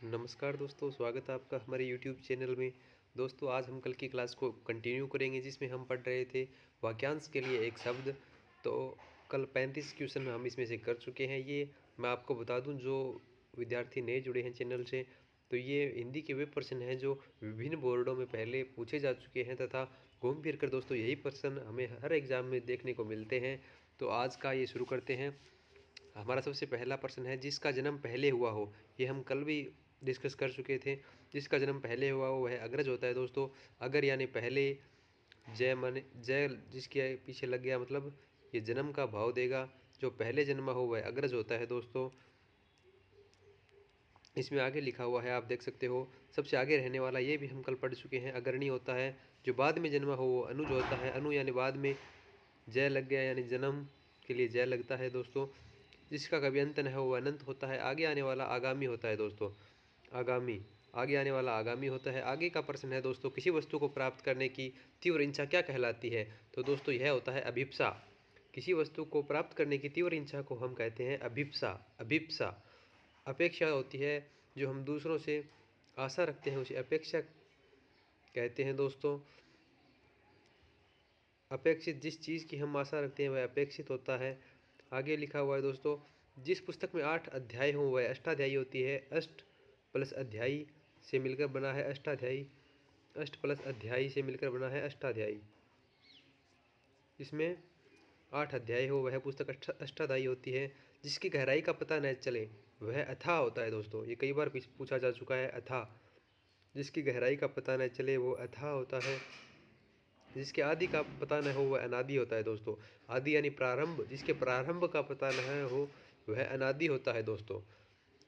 नमस्कार दोस्तों, स्वागत है आपका हमारे YouTube चैनल में। दोस्तों, आज हम कल की क्लास को कंटिन्यू करेंगे जिसमें हम पढ़ रहे थे वाक्यांश के लिए एक शब्द। तो कल 35 क्वेश्चन हम इसमें से कर चुके हैं। ये मैं आपको बता दूं, जो विद्यार्थी नए जुड़े हैं चैनल से, तो ये हिंदी के वे प्रश्न हैं जो विभिन्न बोर्डों में पहले पूछे जा चुके हैं तथा घूम फिर कर दोस्तों यही प्रश्न हमें हर एग्ज़ाम में देखने को मिलते हैं। तो आज का ये शुरू करते हैं। हमारा सबसे पहला प्रश्न है, जिसका जन्म पहले हुआ हो। ये हम कल भी डिस्कस कर चुके थे। जिसका जन्म पहले हुआ हो वह अग्रज होता है दोस्तों। अगर यानी पहले, जय माने जय जिसके पीछे लग गया, मतलब ये जन्म का भाव देगा। जो पहले जन्मा हो वह अग्रज होता है दोस्तों। इसमें आगे लिखा हुआ है, आप देख सकते हो, सबसे आगे रहने वाला, ये भी हम कल पढ़ चुके हैं, अग्रणी होता है। जो बाद में जन्मा हो वो अनुज होता है। अनु यानी बाद में, जय लग गया यानी जन्म के लिए जय लगता है दोस्तों। जिसका कभी अंत न हो वह अनंत होता है। आगे आने वाला आगामी होता है दोस्तों। आगामी, आगे आने वाला आगामी होता है। आगे का प्रश्न है दोस्तों, किसी वस्तु को प्राप्त करने की तीव्र इच्छा क्या कहलाती है। तो दोस्तों यह होता है अभिप्सा। किसी वस्तु को प्राप्त करने की तीव्र इच्छा को हम कहते हैं अभिप्सा। अभिप्सा अपेक्षा होती है, जो हम दूसरों से आशा रखते हैं उसे अपेक्षा कहते हैं दोस्तों। अपेक्षित, जिस चीज़ की हम आशा रखते हैं वह अपेक्षित होता है। आगे लिखा हुआ है दोस्तों, जिस पुस्तक में 8 अध्याय हों वह अष्टाध्यायी होती है। अष्ट प्लस अध्यायी से मिलकर बना है अष्टाध्यायी। अष्ट प्लस अध्यायी से मिलकर बना है अष्टाध्यायी। इसमें 8 अध्याय हो वह पुस्तक अष्टाध्यायी होती है। जिसकी गहराई का पता न चले वह अथाह होता है दोस्तों। ये कई बार पूछा जा चुका है, अथाह। जिसकी गहराई का पता न चले वो अथाह होता है। जिसके आदि का पता न हो वह अनादि होता है दोस्तों। आदि यानी प्रारंभ, जिसके प्रारंभ का पता न हो वह अनादि होता है दोस्तों।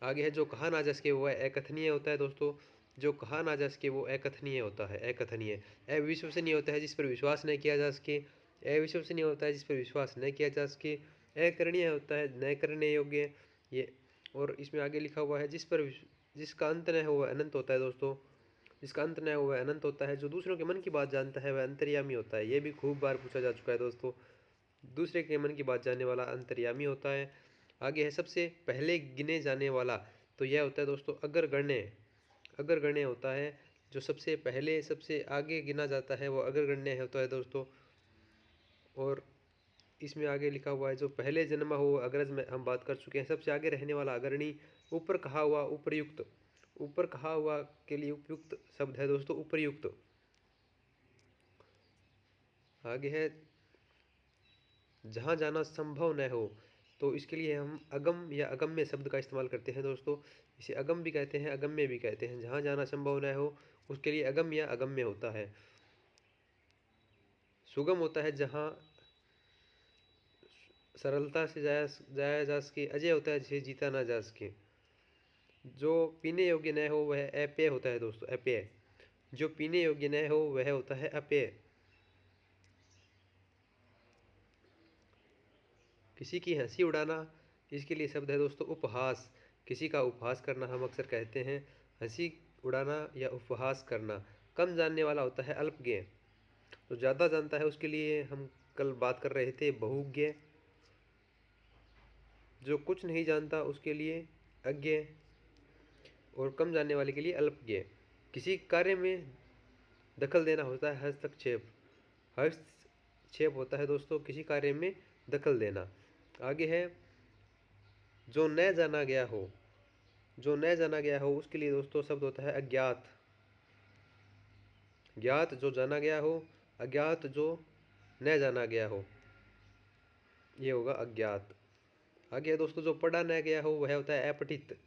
आगे है, जो कहा ना जा सके वह अकथनीय होता है दोस्तों। जो कहा ना जा सके वो अकथनीय होता है, अकथनीय। अविश्वसनीय होता है जिस पर विश्वास नहीं किया जा सके। अविश्वसनीय होता है जिस पर विश्वास न किया जा सके। अकरणीय होता है न करने योग्य। ये, और इसमें आगे लिखा हुआ है, जिसका अंत न हो वह अनंत होता है दोस्तों। जिसका अंत न हो वह अनंत होता है। जो दूसरों के मन की बात जानता है वह अंतर्यामी होता है। ये भी खूब बार पूछा जा चुका है दोस्तों। दूसरे के मन की बात जानने वाला अंतर्यामी होता है। आगे है, सबसे पहले गिने जाने वाला, तो यह होता है दोस्तों अग्रगण्य। अग्रगण्य होता है, जो सबसे पहले सबसे आगे गिना जाता है वो अग्रगण्य होता है दोस्तों। और इसमें आगे लिखा हुआ है, जो पहले जन्मा हो अग्रज में हम बात कर चुके हैं। सबसे आगे रहने वाला अग्रणी। ऊपर कहा हुआ उपरयुक्त। ऊपर कहा हुआ के लिए उपयुक्त शब्द है दोस्तों उपरयुक्त। आगे है, जहाँ जाना संभव न हो, तो इसके लिए हम अगम या अगम्य शब्द का इस्तेमाल करते हैं दोस्तों। इसे अगम भी कहते हैं, अगम्य भी कहते हैं। जहाँ जाना संभव न हो उसके लिए अगम या अगम्य होता है। सुगम होता है जहाँ सरलता से जाया जा सके। अजय होता है जिसे जीता ना जा सके। जो पीने योग्य न हो वह अपेय होता है दोस्तों, अपेय। जो पीने योग्य न हो वह होता है अपेय। किसी की हंसी उड़ाना, इसके लिए शब्द है दोस्तों उपहास। किसी का उपहास करना हम अक्सर कहते हैं हंसी उड़ाना या उपहास करना। कम जानने वाला होता है अल्पज्ञ। तो ज़्यादा जानता है उसके लिए हम कल बात कर रहे थे बहुज्ञ। जो कुछ नहीं जानता उसके लिए अज्ञ, और कम जानने वाले के लिए अल्पज्ञ। किसी कार्य में दखल देना होता है हस्तक्षेप। हस्तक्षेप होता है दोस्तों किसी कार्य में दखल देना। आगे है, जो न जाना गया हो। जो न जाना गया हो उसके लिए दोस्तों शब्द होता है अज्ञात। ज्ञात जो जाना गया हो, अज्ञात जो न जाना गया हो, ये होगा अज्ञात। आगे है दोस्तों, जो पढ़ा न गया हो वह होता है अपठित।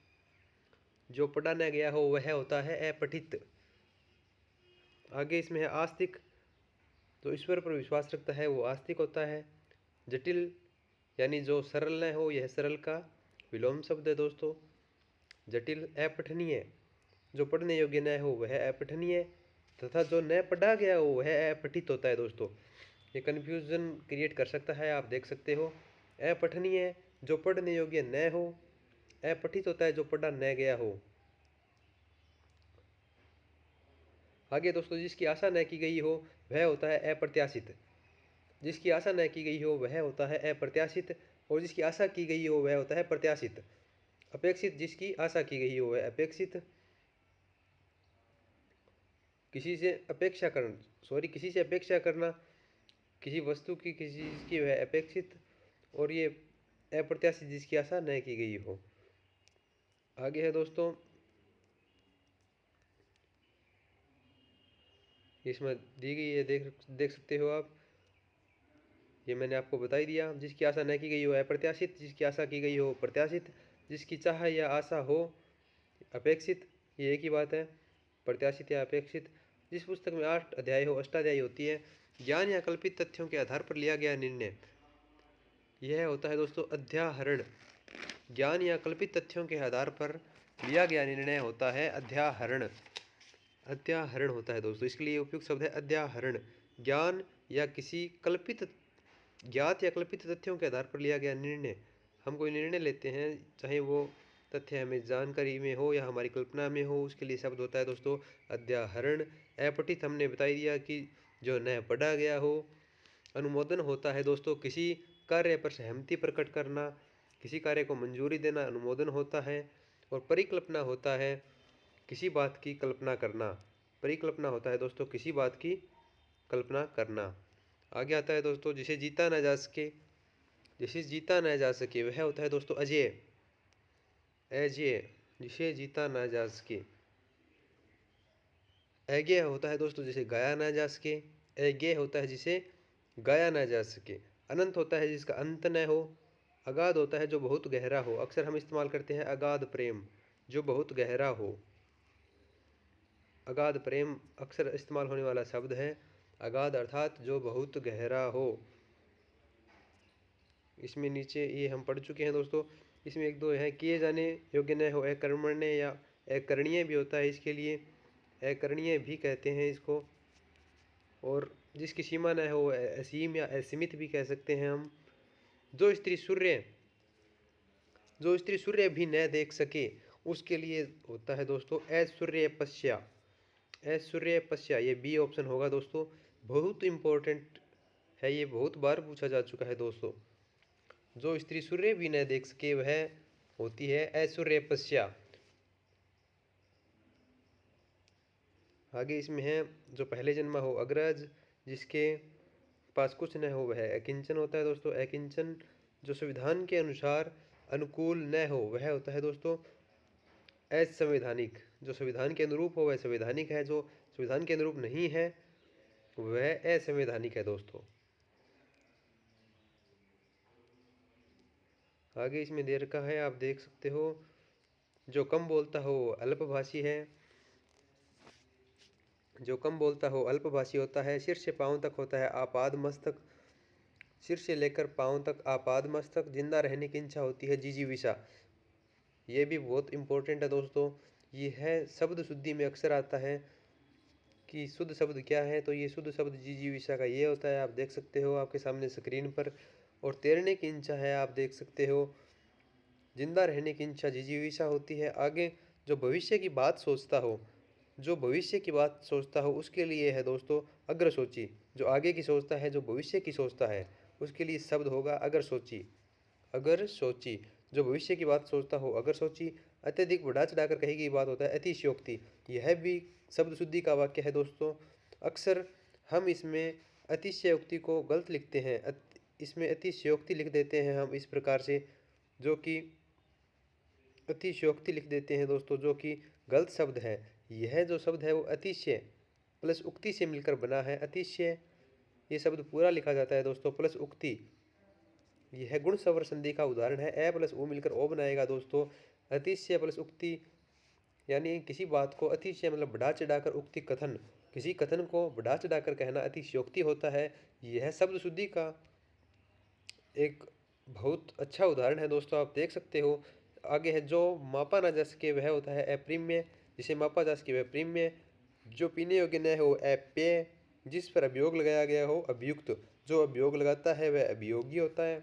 जो पढ़ा न गया हो वह होता है अपठित। आगे इसमें है आस्तिक। जो ईश्वर पर विश्वास रखता है वो आस्तिक होता है। जटिल यानी जो सरल न हो, यह सरल का विलोम शब्द है दोस्तों। जटिल। अपठनीय, जो पढ़ने योग्य न हो वह अपठनीय, तथा जो न पढ़ा गया हो वह अपठित होता है दोस्तों। ये कन्फ्यूजन क्रिएट कर सकता है, आप देख सकते हो। अपठनीय जो पढ़ने योग्य न हो, अपठित होता है जो पढ़ा न गया हो। आगे दोस्तों, जिसकी आशा न की गई हो वह होता है अप्रत्याशित। जिसकी आशा न की गई हो वह होता है अप्रत्याशित, और जिसकी आशा की गई हो वह होता है प्रत्याशित। अपेक्षित जिसकी आशा की गई हो वह अपेक्षित। किसी से अपेक्षा करना, किसी से अपेक्षा करना, किसी वस्तु की, किसी चीज़ की वह अपेक्षित। और ये अप्रत्याशित जिसकी आशा न की गई हो। आगे है दोस्तों, इसमें दी गई है, देख देख सकते हो आप। ये मैंने आपको बता ही दिया। जिसकी आशा न की गई हो अप्रत्याशित, जिसकी आशा की गई हो प्रत्याशित, जिसकी चाह या आशा हो अपेक्षित। ये एक ही बात है, प्रत्याशित या अपेक्षित। जिस पुस्तक में 8 अध्याय हो, अष्टाध्यायी होती है, ज्ञान या कल्पित तथ्यों के आधार पर लिया गया निर्णय, यह होता है दोस्तों अध्याहरण। ज्ञान या कल्पित तथ्यों के आधार पर लिया गया निर्णय होता है अध्याहरण। अध्याहरण होता है दोस्तों, इसके लिए उपयुक्त शब्द है अध्याहरण। ज्ञान या किसी कल्पित, ज्ञात या कल्पित तथ्यों के आधार पर लिया गया निर्णय। हम कोई निर्णय लेते हैं, चाहे वो तथ्य हमें जानकारी में हो या हमारी कल्पना में हो, उसके लिए शब्द होता है दोस्तों अध्याहरण। अपठित हमने बता ही दिया कि जो न पढ़ा गया हो। अनुमोदन होता है दोस्तों किसी कार्य पर सहमति प्रकट करना, किसी कार्य को मंजूरी देना अनुमोदन होता है। और परिकल्पना होता है किसी बात की कल्पना करना। परिकल्पना होता है दोस्तों किसी बात की कल्पना करना। आगे आता है दोस्तों जिसे जीता ना जा सके, जिसे जीता ना जा सके वह होता है दोस्तों अजेय। अजेय, जिसे जीता ना जा सके। अज्ञेय होता है दोस्तों जिसे गाया ना जा सके। अज्ञेय होता है जिसे गाया ना जा सके। अनंत होता है जिसका अंत न हो। अगाध होता है जो बहुत गहरा हो। अक्सर हम इस्तेमाल करते हैं अगाध प्रेम, जो बहुत गहरा हो। अगाध प्रेम अक्सर इस्तेमाल होने वाला शब्द है। अगाध अर्थात जो बहुत गहरा हो। इसमें नीचे ये हम पढ़ चुके हैं दोस्तों। इसमें एक दो है, किए जाने योग्य न हो, अकर्मण्य या अकरणीय भी होता है इसके लिए, अकरणीय भी कहते हैं इसको। और जिसकी सीमा न हो असीम या असीमित भी कह सकते हैं हम। जो स्त्री सूर्य, जो स्त्री सूर्य भी न देख सके उसके लिए होता है दोस्तों ऐश्वर्यपस्या। ऐश्वर्यपस्या, ये बी ऑप्शन होगा दोस्तों। बहुत इंपॉर्टेंट है, ये बहुत बार पूछा जा चुका है दोस्तों। जो स्त्री सूर्य भी न देख सके वह होती है ऐश्वर्यपस्या। आगे इसमें है जो पहले जन्मा हो अग्रज, जिसके पास कुछ न हो वह अकिंचन होता है दोस्तों। अकिंचन जो संविधान के अनुसार अनुकूल न हो वह होता है दोस्तों असंवैधानिक। जो संविधान के अनुरूप हो वह संवैधानिक है, जो संविधान के अनुरूप नहीं है वह असंवैधानिक है दोस्तों। आगे इसमें दे रखा है, आप देख सकते हो। जो कम बोलता हो अल्पभाषी है। जो कम बोलता हो अल्पभाषी होता है। सिर से पांव तक होता है आपाद मस्तक। सिर से लेकर पांव तक आपाद मस्तक। जिंदा रहने की इच्छा होती है जिजीविषा। ये भी बहुत इंपॉर्टेंट है दोस्तों। ये है शब्द शुद्धि में अक्सर आता है कि शुद्ध शब्द क्या है, तो ये शुद्ध शब्द जिजीविषा का ये होता है। आप देख सकते हो आपके सामने स्क्रीन पर। और तैरने की इच्छा है, आप देख सकते हो। जिंदा रहने की इच्छा जिजीविषा होती है। आगे जो भविष्य की बात सोचता हो, जो भविष्य की बात सोचता हो उसके लिए है दोस्तों अग्रसोची। जो आगे की सोचता है, जो भविष्य की सोचता है, उसके लिए शब्द होगा अगर सोची। अगर सोची, जो भविष्य की बात सोचता हो अगर सोची। अत्यधिक बढ़ा चढ़ाकर कही गई बात होता है अतिशयोक्ति। यह भी शब्द शुद्धि का वाक्य है दोस्तों। अक्सर हम इसमें अतिशयोक्ति को गलत लिखते हैं। इसमें अतिशयोक्ति लिख देते हैं हम इस प्रकार से, जो कि अतिशयोक्ति लिख देते हैं दोस्तों, जो कि गलत शब्द है। यह जो शब्द है वो अतिशय प्लस उक्ति से मिलकर बना है। अतिशय ये शब्द पूरा लिखा जाता है दोस्तों, प्लस उक्ति। यह गुण सवर संधि का उदाहरण है। ए प्लस ओ मिलकर ओ बनाएगा दोस्तों। अतिशय प्लस उक्ति, यानी किसी बात को अतिशय मतलब बढ़ा चढ़ाकर, उक्ति कथन, किसी कथन को बढ़ा चढ़ाकर कहना अतिशयोक्ति होता है। यह शब्द शुद्धि का एक बहुत अच्छा उदाहरण है दोस्तों, आप देख सकते हो। आगे है जो मापा ना जा सके वह होता है अप्रिम्य। जिसे मापा जा सके वह प्रिम्य। जो पीने योग्य न हो अपेय। जिस पर अभियोग लगाया गया हो अभियुक्त। जो अभियोग लगाता है वह अभियोगी होता है।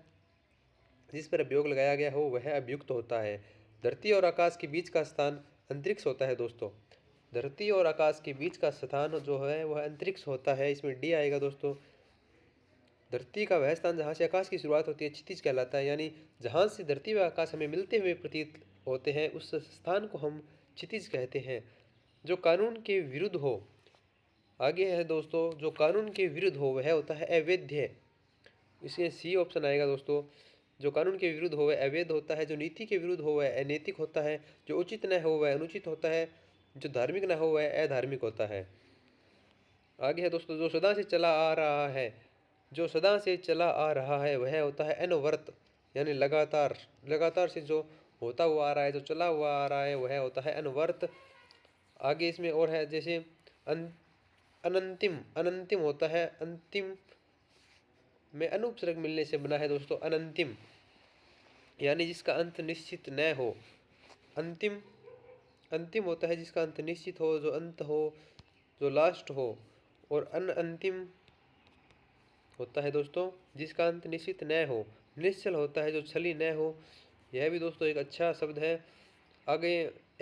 जिस पर अभियोग लगाया गया हो वह अभियुक्त होता है। धरती और आकाश के बीच का स्थान अंतरिक्ष होता है दोस्तों। धरती और आकाश के बीच का स्थान जो है वह अंतरिक्ष होता है। इसमें डी आएगा दोस्तों। धरती का वह स्थान जहाँ से आकाश की शुरुआत होती है क्षितिज कहलाता है। यानी जहाँ से धरती व आकाश हमें मिलते हुए प्रतीत होते हैं उस स्थान को हम क्षितिज कहते हैं। जो कानून के विरुद्ध हो, आगे है दोस्तों, जो कानून के विरुद्ध हो वह होता है अवैध। इसमें सी ऑप्शन आएगा दोस्तों। जो कानून के विरुद्ध हो वह अवैध होता है, जो नीति के विरुद्ध हो वह अनैतिक होता है, जो उचित न हो वह अनुचित होता है, जो धार्मिक न हो वह अधार्मिक होता है। आगे है दोस्तों, जो सदा से चला आ रहा है, जो सदा से चला आ रहा है वह होता है अनवरत, यानी लगातार, लगातार से जो होता हुआ आ रहा है, जो चला हुआ आ रहा है वह होता है अनवरत। आगे इसमें और है, जैसे अनंतिम, अनंतिम होता है, अंतिम में अनुपसर्ग मिलने से बना है दोस्तों अनंतिम, यानी जिसका अंत निश्चित न हो। अंतिम, अंतिम होता है जिसका अंत निश्चित हो, जो अंत हो, जो लास्ट हो। और अंतिम होता है दोस्तों जिसका अंत निश्चित न हो। निश्चल होता है जो छली न हो। यह भी दोस्तों एक अच्छा शब्द है। आगे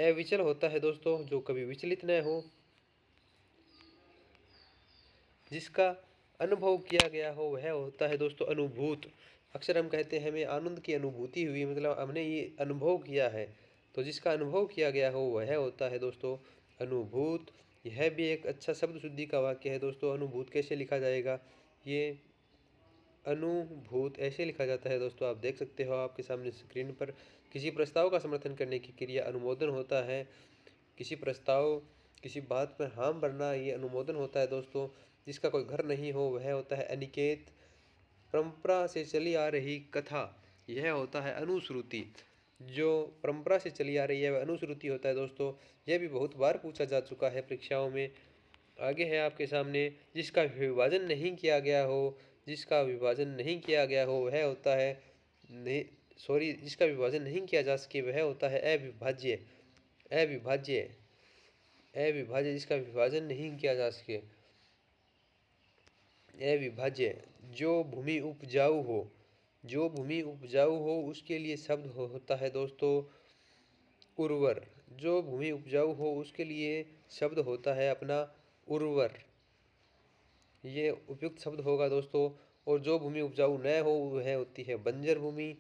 अविचल होता है दोस्तों जो कभी विचलित न हो। जिसका अनुभव किया गया हो वह होता है दोस्तों अनुभूत। अक्सर हम कहते हैं हमें आनंद की अनुभूति हुई, मतलब हमने ये अनुभव किया है। तो जिसका अनुभव किया गया हो वह होता है दोस्तों अनुभूत। यह भी एक अच्छा शब्द शुद्धि का वाक्य है दोस्तों। अनुभूत कैसे लिखा जाएगा? ये अनुभूत ऐसे लिखा जाता है दोस्तों, आप देख सकते हो आपके सामने स्क्रीन पर। किसी प्रस्ताव का समर्थन करने की क्रिया अनुमोदन होता है। किसी प्रस्ताव, किसी बात पर हाँ भरना ये अनुमोदन होता है दोस्तों। जिसका कोई घर नहीं हो वह होता है अनिकेत। परंपरा से चली आ रही कथा, यह होता है अनुश्रुति। जो परंपरा से चली आ रही है वह अनुश्रुति होता है दोस्तों। यह भी बहुत बार पूछा जा चुका है परीक्षाओं में। आगे है आपके सामने, जिसका विभाजन नहीं किया गया हो, जिसका विभाजन नहीं किया गया हो वह होता है नहीं, सॉरी, जिसका विभाजन नहीं किया जा सके वह होता है अविभाज्य। अविभाज्य, अविभाज्य जिसका विभाजन नहीं किया जा सके, अविभाज्य। जो भूमि उपजाऊ हो, जो भूमि उपजाऊ हो उसके लिए शब्द होता है दोस्तों उर्वर। जो भूमि उपजाऊ हो उसके लिए शब्द होता है अपना उर्वर। ये उपयुक्त शब्द होगा दोस्तों। और जो भूमि उपजाऊ न हो वह होती है बंजर भूमि।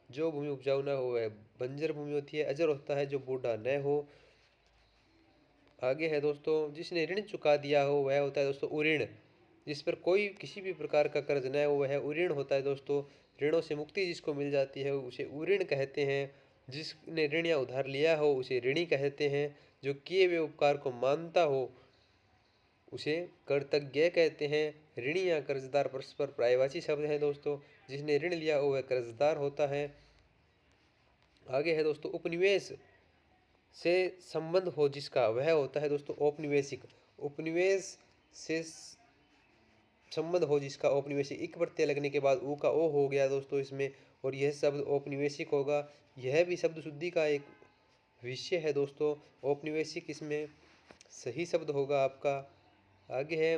जो भूमि उपजाऊ न हो वह बंजर भूमि होती है। अजर होता है जो बूढ़ा न हो। आगे है दोस्तों, जिसने ऋण चुका दिया हो वह होता है दोस्तों उऋण। जिस पर कोई किसी भी प्रकार का कर्ज न हो वह उऋण होता है दोस्तों। ऋणों से मुक्ति जिसको मिल जाती है उसे उऋण कहते हैं। जिसने ऋण या उधार लिया हो उसे ऋणी कहते हैं। जो किए हुए उपकार को मानता हो उसे कर्तज्ञ कहते हैं। ऋणी या कर्जदार परस्पर पर्यायवाची शब्द है दोस्तों। जिसने ऋण लिया हो वह कर्जदार होता है। आगे है दोस्तों, उपनिवेश से संबंध हो जिसका वह होता है दोस्तों औपनिवेशिक। उपनिवेश से संबंध हो जिसका औपनिवेशिक। इक प्रत्यय लगने के बाद ऊ का ओ हो गया दोस्तों इसमें, और यह शब्द औपनिवेशिक होगा। यह भी शब्द शुद्धि का एक विषय है दोस्तों। औपनिवेशिक इसमें सही शब्द होगा आपका। आगे है,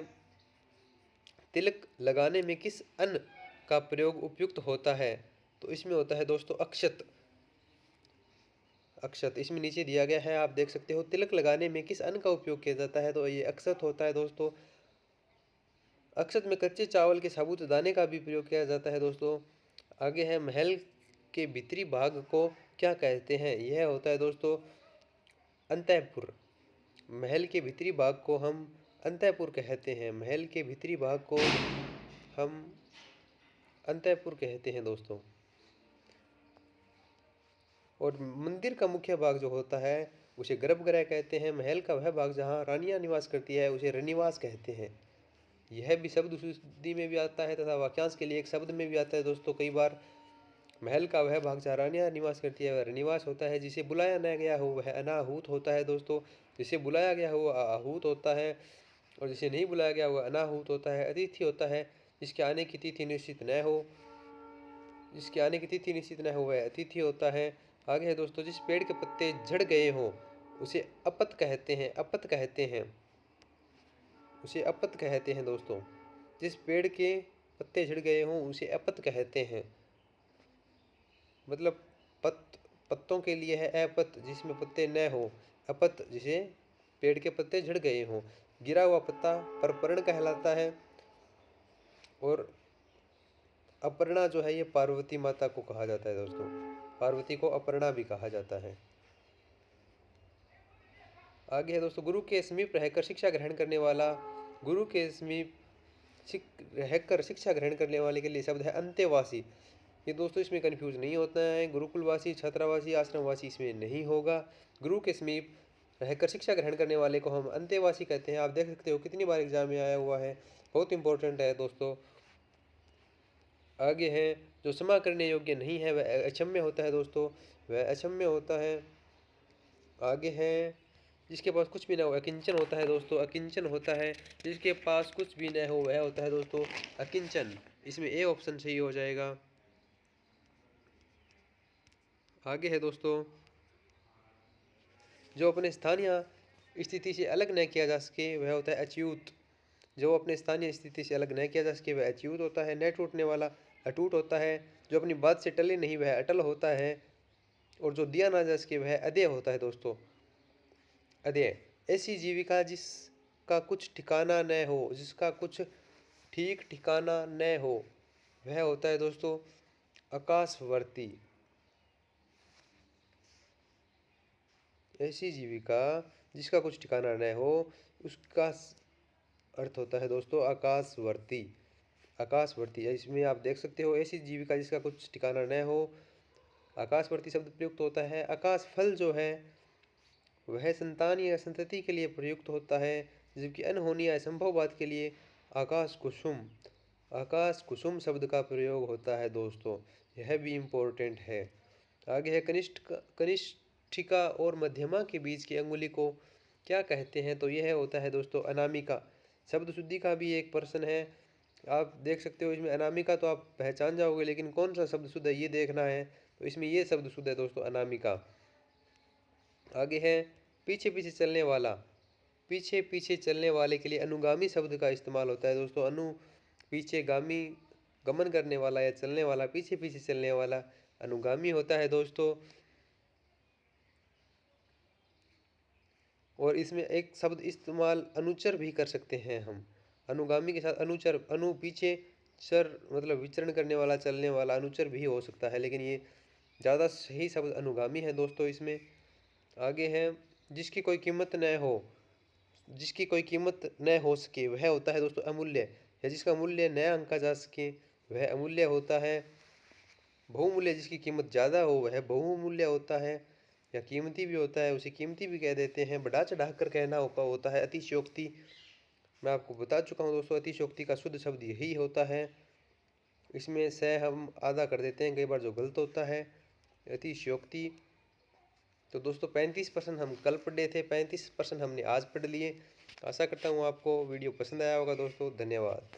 तिलक लगाने में किस अन्न का प्रयोग उपयुक्त होता है? तो इसमें होता है दोस्तों अक्षत। अक्षत इसमें नीचे दिया गया है, आप देख सकते हो। तिलक लगाने में किस अन्न का उपयोग किया जाता है? तो ये अक्षत होता है दोस्तों। अक्षत में कच्चे चावल के साबुत दाने का भी प्रयोग किया जाता है दोस्तों। आगे है, महल के भीतरी भाग को क्या कहते हैं? यह होता है दोस्तों अंतःपुर। महल के भीतरी भाग को हम अंतःपुर कहते हैं। महल के भीतरी भाग को हम अंतःपुर कहते हैं दोस्तों। और मंदिर का मुख्य भाग जो होता है उसे गर्भगृह कहते हैं। महल का वह भाग जहाँ रानियां निवास करती है उसे रनिवास कहते हैं। यह भी शब्द शुद्धि में भी आता है तथा वाक्यांश के लिए एक शब्द में भी आता है दोस्तों कई बार। महल का वह भाग जहाँ रानियां निवास करती है वह रनिवास होता है। जिसे बुलाया न गया हो वह अनाहूत होता है दोस्तों। जिसे बुलाया गया हो वह आहूत होता है, और जिसे नहीं बुलाया गया वह अनाहूत होता है। अतिथि होता है जिसके आने की तिथि निश्चित न हो, जिसके आने की तिथि निश्चित न हो वह अतिथि होता है। आगे है दोस्तों, जिस पेड़ के पत्ते झड़ गए हों उसे अपत कहते हैं। अपत कहते हैं, उसे अपत कहते हैं दोस्तों। जिस पेड़ के पत्ते झड़ गए हों उसे अपत कहते हैं। मतलब पत्तों के लिए है अपत जिसमें पत्ते न हो। अपत जिसे पेड़ के पत्ते झड़ गए हों। गिरा हुआ पत्ता परपर्ण कहलाता है। और अपर्णा जो है ये पार्वती माता को कहा जाता है दोस्तों। पार्वती को अपर्णा भी कहा जाता है। आगे है दोस्तों, गुरु के समीप रहकर शिक्षा ग्रहण करने वाला। गुरु के समीप रहकर शिक्षा ग्रहण करने वाले के लिए शब्द है अंतेवासी। ये दोस्तों इसमें कन्फ्यूज नहीं होता है, गुरुकुलवासी, छात्रावासी, आश्रमवासी इसमें नहीं होगा। गुरु के समीप रहकर शिक्षा ग्रहण करने वाले को हम अंतेवासी कहते हैं। आप देख सकते हो कितनी बार एग्जाम में आया हुआ है, बहुत इंपॉर्टेंट है दोस्तों। आगे है, जो क्षमा करने योग्य नहीं है वह अक्षम्य होता है दोस्तों, वह अक्षम्य होता है। आगे है, जिसके पास कुछ भी ना हो अकिंचन होता है दोस्तों, अकिंचन होता है। जिसके पास कुछ भी ना हो वह होता है दोस्तों अकिंचन। इसमें ए ऑप्शन सही हो जाएगा। आगे है दोस्तों, जो अपने स्थानीय स्थिति से अलग न किया जा सके वह होता है अच्युत। जो अपने स्थानीय स्थिति से अलग न किया जा सके वह अच्युत होता है। न टूटने वाला अटूट होता है। जो अपनी बात से टले नहीं वह अटल होता है। और जो दिया ना जा सके वह अदेय होता है दोस्तों, अदेय। ऐसी जीविका जिसका कुछ ठिकाना न हो, जिसका कुछ ठीक ठिकाना न हो वह होता है दोस्तों आकाशवर्ती। ऐसी जीविका जिसका कुछ ठिकाना न हो उसका अर्थ होता है दोस्तों आकाशवर्ती। आकाशवर्ती, इसमें आप देख सकते हो ऐसी जीविका जिसका कुछ ठिकाना न हो, आकाशवर्ती शब्द प्रयुक्त होता है। आकाश फल जो है वह संतान या संतति के लिए प्रयुक्त होता है, जबकि अनहोनी या असंभव बात के लिए आकाश कुसुम, आकाश कुसुम शब्द का प्रयोग होता है दोस्तों, यह भी इम्पोर्टेंट है। आगे है, कनिष्ठिका और मध्यमा के बीच की अंगुली को क्या कहते हैं, तो यह होता है दोस्तों अनामिका। शब्द शुद्धि का भी एक प्रश्न है, आप देख सकते हो इसमें अनामिका तो आप पहचान जाओगे, लेकिन कौन सा शब्द शुद्ध है ये देखना है, तो इसमें ये शब्द शुद्ध है दोस्तों अनामिका। आगे है, पीछे पीछे चलने वाला। पीछे पीछे चलने वाले के लिए अनुगामी शब्द का इस्तेमाल होता है दोस्तों। अनु पीछे, गामी गमन करने वाला या चलने वाला, पीछे पीछे चलने वाला अनुगामी होता है दोस्तों। और इसमें एक शब्द इस्तेमाल अनुचर भी कर सकते हैं हम, अनुगामी के साथ अनुचर। अनु पीछे, चर मतलब विचरण करने वाला, चलने वाला, अनुचर भी हो सकता है, लेकिन ये ज़्यादा सही शब्द अनुगामी है दोस्तों इसमें। आगे है, जिसकी कोई कीमत न हो, जिसकी कोई कीमत न हो सके वह होता है दोस्तों अमूल्य, या जिसका मूल्य न आंका जा सके वह अमूल्य होता है। बहुमूल्य, जिसकी कीमत ज़्यादा हो वह बहुमूल्य होता है, या कीमती भी होता है, उसे कीमती भी कह देते हैं। बढ़ा चढ़ा कर कहना होता है अतिशयोक्ति। मैं आपको बता चुका हूँ दोस्तों, अतिशयोक्ति का शुद्ध शब्द यही होता है। इसमें से हम आधा कर देते हैं कई बार, जो गलत होता है अतिशयोक्ति। तो दोस्तों 35% हम कल पढ़े थे, 35% हमने आज पढ़ लिए। आशा करता हूँ आपको वीडियो पसंद आया होगा दोस्तों। धन्यवाद।